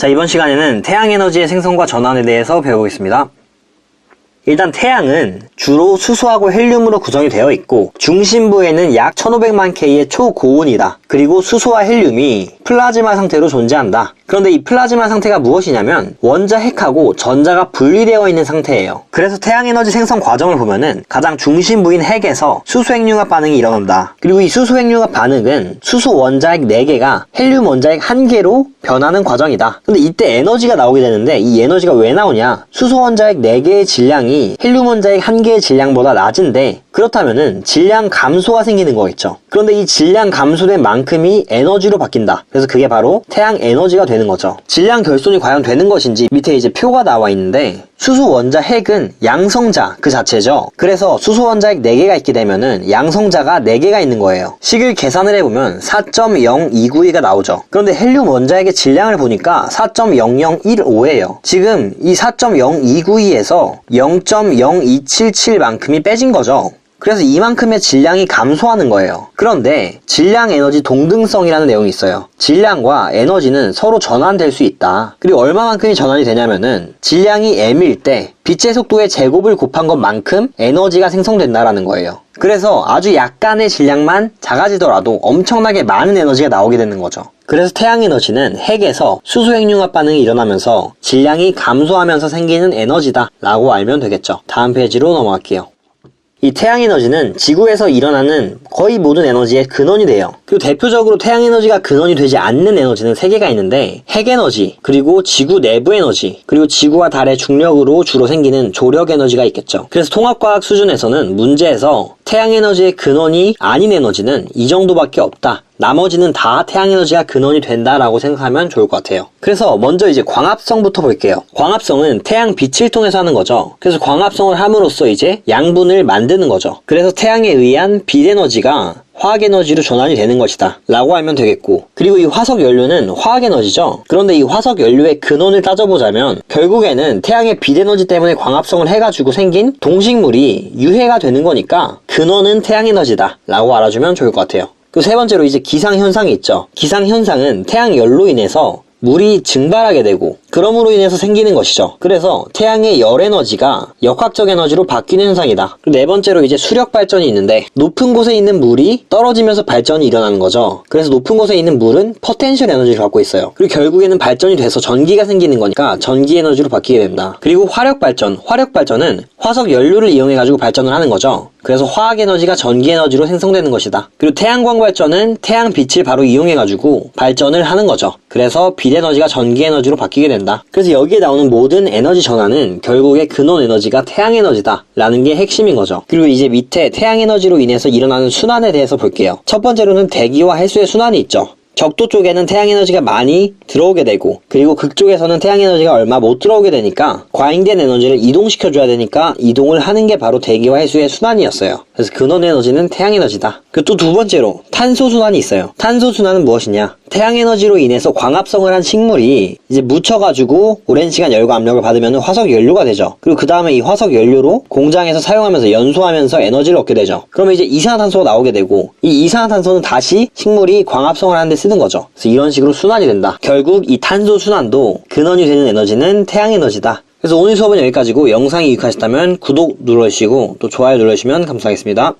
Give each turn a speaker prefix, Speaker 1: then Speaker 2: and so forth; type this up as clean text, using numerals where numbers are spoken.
Speaker 1: 자, 이번 시간에는 태양에너지의 생성과 전환에 대해서 배워보겠습니다. 일단 태양은 주로 수소하고 헬륨으로 구성이 되어 있고 중심부에는 약 1500만 K의 초고온이다. 그리고 수소와 헬륨이 플라즈마 상태로 존재한다. 그런데 이 플라즈마 상태가 무엇이냐면 원자 핵하고 전자가 분리되어 있는 상태예요. 그래서 태양에너지 생성 과정을 보면은 가장 중심부인 핵에서 수소핵융합 반응이 일어난다. 그리고 이 수소핵융합 반응은 수소 원자핵 4개가 헬륨 원자핵 1개로 변하는 과정이다. 근데 이때 에너지가 나오게 되는데 이 에너지가 왜 나오냐? 수소 원자핵 4개의 질량이 헬륨 원자핵 1개의 질량보다 낮은데 그렇다면은 질량 감소가 생기는 거겠죠. 그런데 이 질량 감소된 만큼이 에너지로 바뀐다. 그래서 그게 바로 태양 에너지가 되는 거죠. 질량 결손이 과연 되는 것인지 밑에 이제 표가 나와 있는데 수소 원자 핵은 양성자 그 자체죠. 그래서 수소 원자핵 4개가 있게 되면은 양성자가 4개가 있는 거예요. 식을 계산을 해보면 4.0292가 나오죠. 그런데 헬륨 원자핵의 질량을 보니까 4.0015예요. 지금 이 4.0292에서 0.0277만큼이 빼진 거죠. 그래서 이만큼의 질량이 감소하는 거예요. 그런데 질량 에너지 동등성이라는 내용이 있어요. 질량과 에너지는 서로 전환될 수 있다. 그리고 얼마만큼이 전환이 되냐면은 질량이 m일 때 빛의 속도의 제곱을 곱한 것만큼 에너지가 생성된다라는 거예요. 그래서 아주 약간의 질량만 작아지더라도 엄청나게 많은 에너지가 나오게 되는 거죠. 그래서 태양에너지는 핵에서 수소핵융합 반응이 일어나면서 질량이 감소하면서 생기는 에너지다 라고 알면 되겠죠. 다음 페이지로 넘어갈게요. 이 태양에너지는 지구에서 일어나는 거의 모든 에너지의 근원이 돼요. 그리고 대표적으로 태양에너지가 근원이 되지 않는 에너지는 3개가 있는데 핵에너지, 그리고 지구 내부 에너지, 그리고 지구와 달의 중력으로 주로 생기는 조력에너지가 있겠죠. 그래서 통합과학 수준에서는 문제에서 태양에너지의 근원이 아닌 에너지는 이 정도밖에 없다. 나머지는 다 태양에너지가 근원이 된다라고 생각하면 좋을 것 같아요. 그래서 먼저 이제 광합성부터 볼게요. 광합성은 태양 빛을 통해서 하는 거죠. 그래서 광합성을 함으로써 이제 양분을 만드는 거죠. 그래서 태양에 의한 빛에너지가 화학에너지로 전환이 되는 것이다 라고 알면 되겠고, 그리고 이 화석연료는 화학에너지죠. 그런데 이 화석연료의 근원을 따져보자면 결국에는 태양의 빛에너지 때문에 광합성을 해가지고 생긴 동식물이 유해가 되는 거니까 근원은 태양에너지다 라고 알아주면 좋을 것 같아요. 그 세 번째로 이제 기상현상이 있죠. 기상현상은 태양열로 인해서 물이 증발하게 되고 그럼으로 인해서 생기는 것이죠. 그래서 태양의 열에너지가 역학적 에너지로 바뀌는 현상이다. 그리고 네 번째로 이제 수력 발전이 있는데 높은 곳에 있는 물이 떨어지면서 발전이 일어나는 거죠. 그래서 높은 곳에 있는 물은 포텐셜 에너지를 갖고 있어요. 그리고 결국에는 발전이 돼서 전기가 생기는 거니까 전기 에너지로 바뀌게 됩니다. 그리고 화력 발전은 화석 연료를 이용해 가지고 발전을 하는 거죠. 그래서 화학 에너지가 전기 에너지로 생성되는 것이다. 그리고 태양광 발전은 태양 빛을 바로 이용해 가지고 발전을 하는 거죠. 그래서 빛 에너지가 전기 에너지로 바뀌게 된다. 그래서 여기에 나오는 모든 에너지 전환은 결국에 근원 에너지가 태양 에너지다 라는 게 핵심인 거죠. 그리고 이제 밑에 태양 에너지로 인해서 일어나는 순환에 대해서 볼게요. 첫 번째로는 대기와 해수의 순환이 있죠. 적도 쪽에는 태양에너지가 많이 들어오게 되고, 그리고 극쪽에서는 태양에너지가 얼마 못 들어오게 되니까 과잉된 에너지를 이동시켜줘야 되니까 이동을 하는 게 바로 대기와 해수의 순환이었어요. 그래서 근원 에너지는 태양에너지다. 그리고 또 두 번째로 탄소 순환이 있어요. 탄소 순환은 무엇이냐? 태양에너지로 인해서 광합성을 한 식물이 이제 묻혀가지고 오랜 시간 열과 압력을 받으면 화석연료가 되죠. 그리고 그 다음에 이 화석연료로 공장에서 사용하면서 연소하면서 에너지를 얻게 되죠. 그러면 이제 이산화탄소가 나오게 되고 이 이산화탄소는 다시 식물이 광합성을 하는데 쓰는 거죠. 그래서 이런 식으로 순환이 된다. 결국 이 탄소 순환도 근원이 되는 에너지는 태양에너지다. 그래서 오늘 수업은 여기까지고 영상이 유익하셨다면 구독 눌러주시고 또 좋아요 눌러주시면 감사하겠습니다.